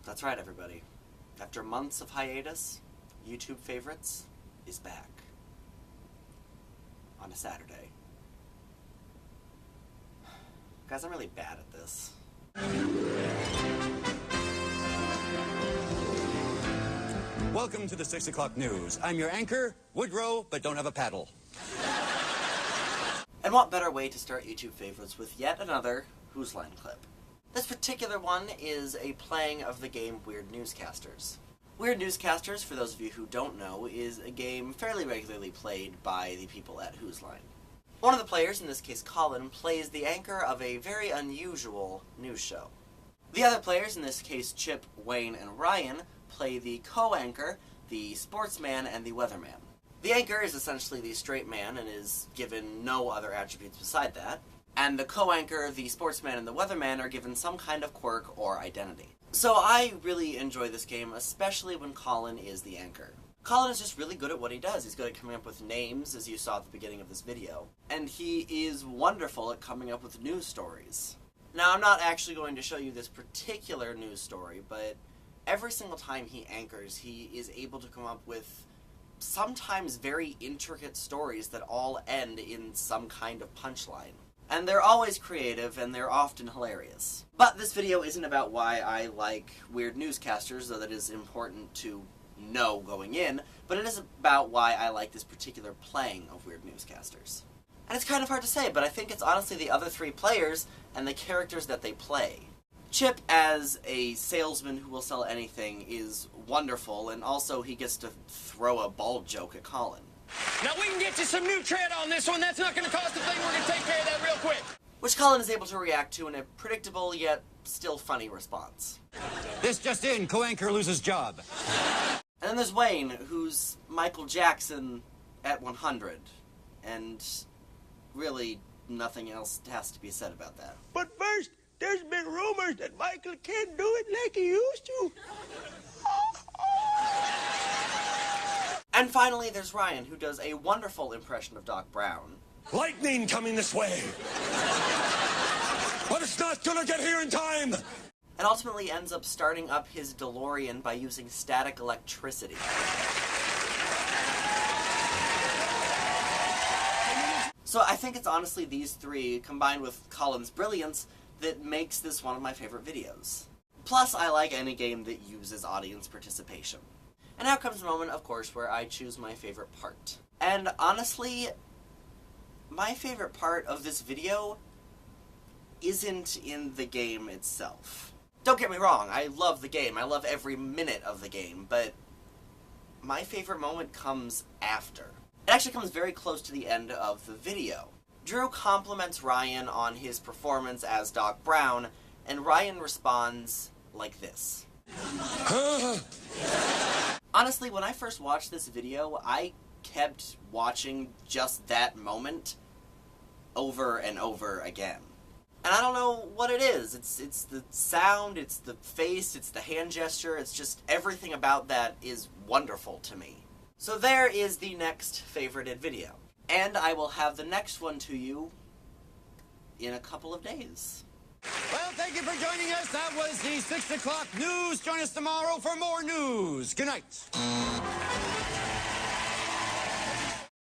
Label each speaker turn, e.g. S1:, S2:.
S1: That's right, everybody. After months of hiatus, YouTube Favorites is back. On a Saturday. Guys, I'm really bad at this.
S2: Welcome to the 6 o'clock news. I'm your anchor, Woodrow, but don't have a paddle.
S1: And what better way to start YouTube Favorites with yet another Whose Line clip. This particular one is a playing of the game Weird Newscasters. Weird Newscasters, for those of you who don't know, is a game fairly regularly played by the people at Whose Line. One of the players, in this case Colin, plays the anchor of a very unusual news show. The other players, in this case Chip, Wayne, and Ryan, play the co-anchor, the sportsman, and the weatherman. The anchor is essentially the straight man and is given no other attributes beside that, and the co-anchor, the sportsman, and the weatherman are given some kind of quirk or identity. So I really enjoy this game, especially when Colin is the anchor. Colin is just really good at what he does. He's good at coming up with names, as you saw at the beginning of this video, and he is wonderful at coming up with news stories. Now, I'm not actually going to show you this particular news story, but every single time he anchors, he is able to come up with sometimes very intricate stories that all end in some kind of punchline. And they're always creative, and they're often hilarious. But this video isn't about why I like Weird Newscasters, though that is important to know going in, but it is about why I like this particular playing of Weird Newscasters. And it's kind of hard to say, but I think it's honestly the other three players and the characters that they play. Chip, as a salesman who will sell anything, is wonderful, and also he gets to throw a bald joke at Colin.
S3: Now we can get you some new tread on this one. That's not going to cost a thing. We're going to take care of that real quick.
S1: Which Colin is able to react to in a predictable yet still funny response.
S2: This just in, co-anchor loses job.
S1: And then there's Wayne, who's Michael Jackson at 100. And really nothing else has to be said about that.
S4: But first, there's been rumors that Michael can't do it like he used to.
S1: And finally, there's Ryan, who does a wonderful impression of Doc Brown.
S4: Lightning coming this way. But it's not gonna get here in time.
S1: And ultimately ends up starting up his DeLorean by using static electricity. So I think it's honestly these three, combined with Colin's brilliance, that makes this one of my favorite videos. Plus, I like any game that uses audience participation. And now comes the moment, of course, where I choose my favorite part. And honestly, my favorite part of this video isn't in the game itself. Don't get me wrong, I love the game, I love every minute of the game, but my favorite moment comes after. It actually comes very close to the end of the video. Drew compliments Ryan on his performance as Doc Brown, and Ryan responds like this. Honestly, when I first watched this video, I kept watching just that moment over and over again. And I don't know what it is. It's the sound, it's the face, it's the hand gesture, it's just everything about that is wonderful to me. So there is the next favorited video. And I will have the next one to you in a couple of days.
S2: Well, thank you for joining us. That was the 6 o'clock news. Join us tomorrow for more news. Good night.